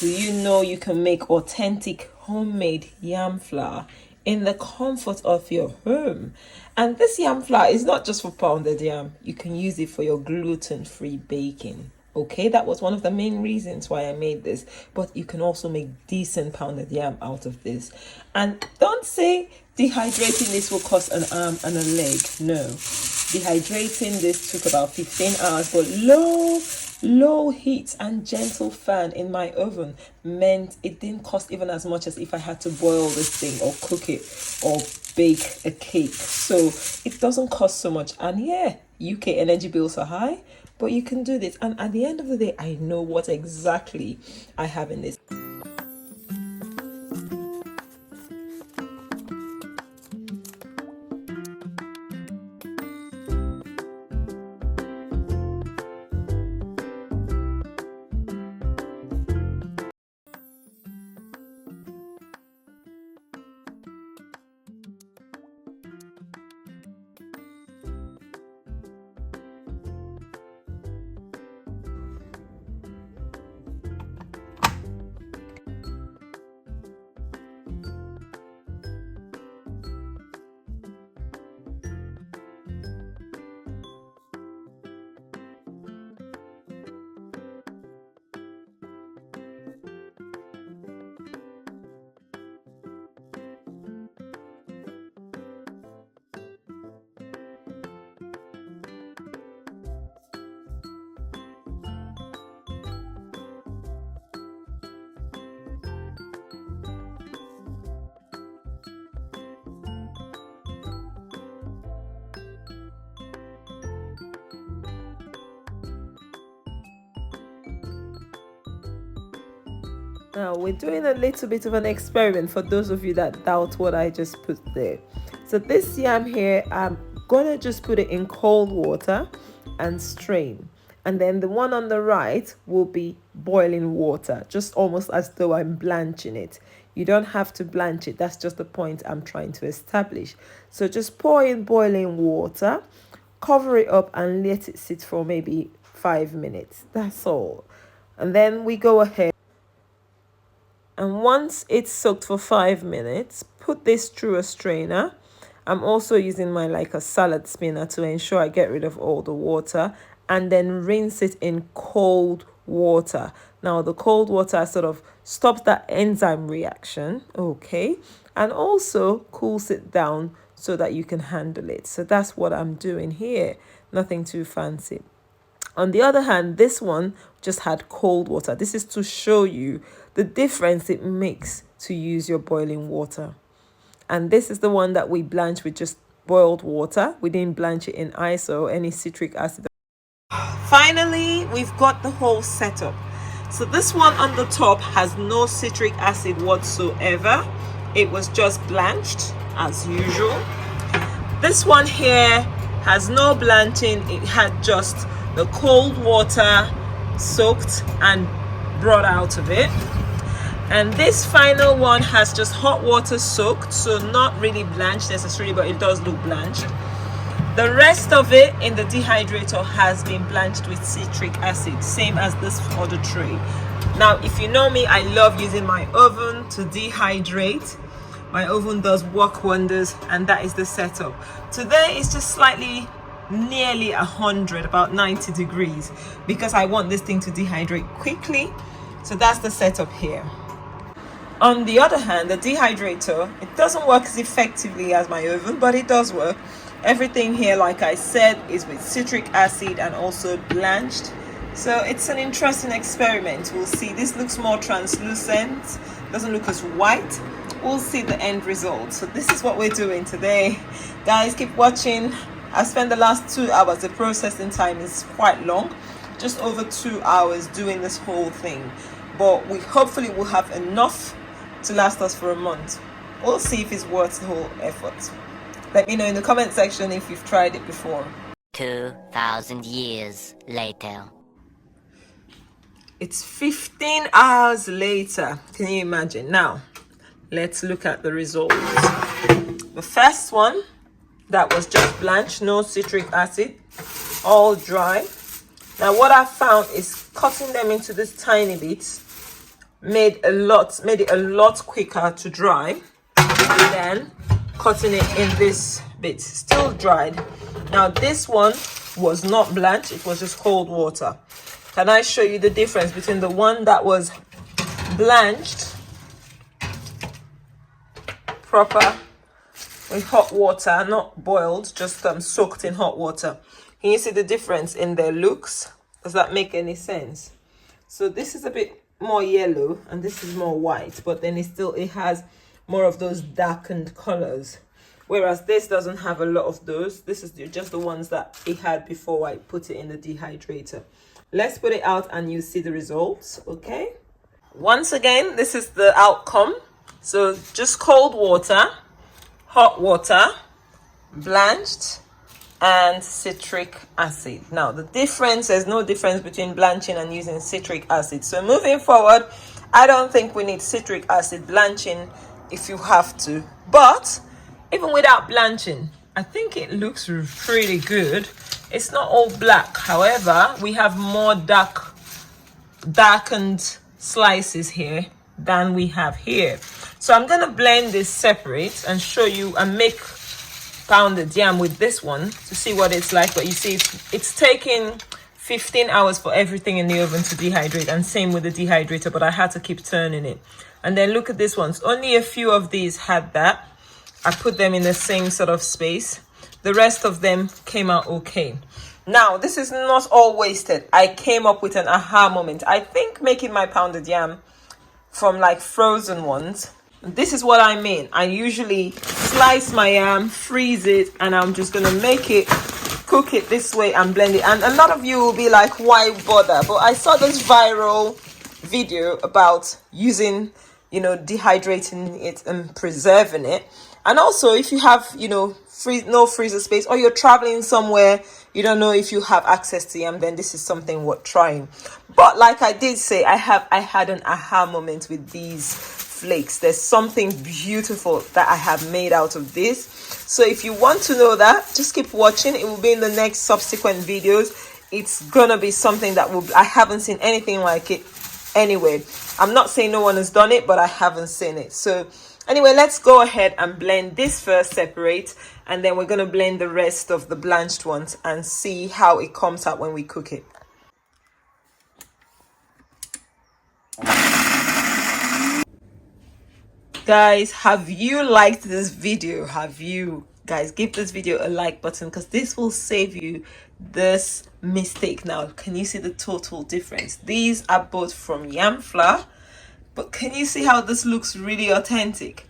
Do you know you can make authentic homemade yam flour in the comfort of your home? And this yam flour is not just for pounded yam, you can use it for your gluten-free baking. Okay, that was one of the main reasons why I made this. But you can also make decent pounded yam out of this. And don't say dehydrating this will cost an arm and a leg. No. Dehydrating this took about 15 hours, but low heat and gentle fan in my oven meant it didn't cost even as much as if I had to boil this thing or cook it or bake a cake. So it doesn't cost so much. And yeah, UK energy bills are high, but you can do this. And at the end of the day, I know what exactly I have in this. Now we're doing a little bit of an experiment for those of you that doubt what I just put there. So this yam here, I'm gonna just put it in cold water and strain. And then the one on the right will be boiling water, just almost as though I'm blanching it. You don't have to blanch it, that's just the point I'm trying to establish. So just pour in boiling water, cover it up and let it sit for maybe 5 minutes. That's all. And then we go ahead. And once it's soaked for 5 minutes, put this through a strainer. I'm also using my like a salad spinner to ensure I get rid of all the water, and then rinse it in cold water. Now the cold water sort of stops that enzyme reaction, okay, and also cools it down so that you can handle it. So that's what I'm doing here, nothing too fancy. On the other hand, this one just had cold water. This is to show you the difference it makes to use your boiling water. And this is the one that we blanched with just boiled water. We didn't blanch it in ice or any citric acid. Finally, we've got the whole setup. So this one on the top has no citric acid whatsoever. It was just blanched as usual. This one here has no blanching. It had just the cold water soaked and brought out of it. And this final one has just hot water soaked, so not really blanched necessarily, but it does look blanched. The rest of it in the dehydrator has been blanched with citric acid, same as this other tray. Now, if you know me, I love using my oven to dehydrate. My oven does work wonders, and that is the setup. Today is just slightly nearly 100, about 90 degrees, because I want this thing to dehydrate quickly. So that's the setup here. On the other hand, the dehydrator, it doesn't work as effectively as my oven, but it does work. Everything here, like I said, is with citric acid and also blanched. So it's an interesting experiment. We'll see. This looks more translucent, doesn't look as white. We'll see the end result. So this is what we're doing today. Guys, keep watching. I spent the last 2 hours. The processing time is quite long, just over 2 hours doing this whole thing. But we hopefully will have enough to last us for a month. We'll see if it's worth the whole effort. Let me know in the comment section if you've tried it before. 2,000 years later. It's 15 hours later. Can you imagine? Now, let's look at the results. The first one, that was just blanched, no citric acid, all dry. Now what I found is cutting them into these tiny bits made it a lot quicker to dry than cutting it in this bit. Still dried. Now this one was not blanched, it was just cold water. Can I show you the difference between the one that was blanched proper with hot water, not boiled, just soaked in hot water? Can you see the difference in their looks? Does that make any sense? So this is a bit more yellow and this is more white, but then it has more of those darkened colors, whereas this doesn't have a lot of those. This is just the ones that it had before I put it in the dehydrator. Let's put it out and you see the results. Okay, once again, this is the outcome. So just cold water, hot water, blanched, and citric acid. Now the difference, there's no difference between blanching and using citric acid. So moving forward, I don't think we need citric acid blanching if you have to, but even without blanching, I think it looks pretty good. It's not all black, however we have more darkened slices here than we have here. So I'm gonna blend this separate and show you and make pounded yam with this one to see what it's like. But you see, it's taking 15 hours for everything in the oven to dehydrate, and same with the dehydrator, but I had to keep turning it. And then look at this one, only a few of these had that. I put them in the same sort of space. The rest of them came out okay. Now this is not all wasted. I came up with an aha moment. I think making my pounded yam from like frozen ones, this is what I mean. I usually slice my yam, freeze it, and I'm just gonna cook it this way and blend it. And a lot of you will be like, why bother? But I saw this viral video about using, dehydrating it and preserving it. And also if you have, no freezer space, or you're traveling somewhere, you don't know if you have access to yam, then this is something worth trying. But like I did say, I had an aha moment with these flakes. There's something beautiful that I have made out of this. So if you want to know that, just keep watching. It will be in the next subsequent videos. It's gonna be something that I haven't seen anything like it anyway. I'm not saying no one has done it, but I haven't seen it. So anyway, let's go ahead and blend this first separate, and then we're going to blend the rest of the blanched ones and see how it comes out when we cook it. Guys, have you liked this video? Guys, give this video a like button, because this will save you this mistake. Now can you see the total difference? These are both from yam flour, but can you see how this looks really authentic?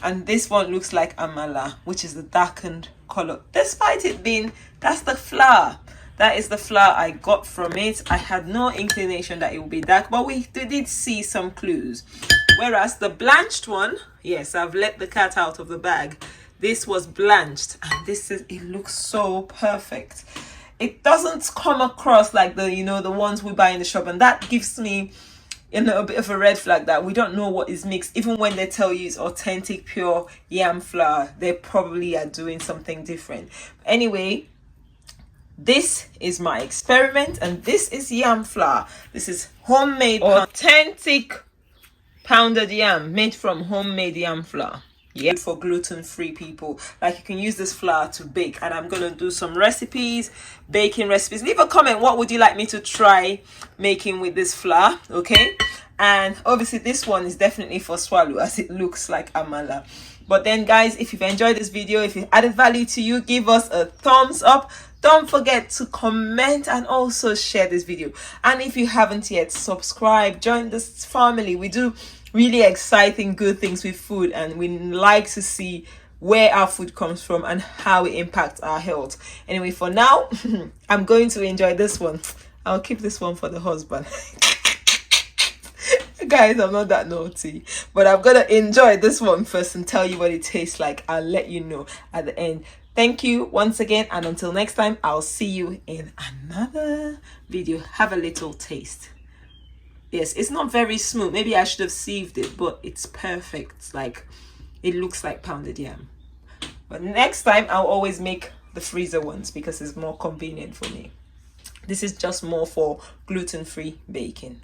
And this one looks like amala, which is the darkened color, despite it being, that's the flour. That is the flour I got from it. I had no inclination that it would be dark, but we did see some clues. Whereas the blanched one, yes, I've let the cat out of the bag. This was blanched, and it looks so perfect. It doesn't come across like the ones we buy in the shop, and that gives me a bit of a red flag that we don't know what is mixed. Even when they tell you it's authentic pure yam flour, they probably are doing something different. Anyway, this is my experiment, and this is yam flour. This is homemade authentic pounded yam made from homemade yam flour. Yeah, for gluten-free people. Like, you can use this flour to bake, and I'm gonna do some recipes, baking recipes. Leave a comment, what would you like me to try making with this flour? Okay, and obviously this one is definitely for swallow, as it looks like amala. But then guys, if you've enjoyed this video, if it added value to you, give us a thumbs up. Don't forget to comment and also share this video. And if you haven't yet, subscribe, join this family. We do really exciting good things with food, and we like to see where our food comes from and how it impacts our health. Anyway, for now, I'm going to enjoy this one. I'll keep this one for the husband. Guys, I'm not that naughty, but I'm gonna enjoy this one first and tell you what it tastes like. I'll let you know at the end. Thank you once again, and until next time, I'll see you in another video. Have a little taste. Yes, it's not very smooth. Maybe I should have sieved it, but it's perfect. Like, it looks like pounded yam. But next time, I'll always make the freezer ones because it's more convenient for me. This is just more for gluten-free baking.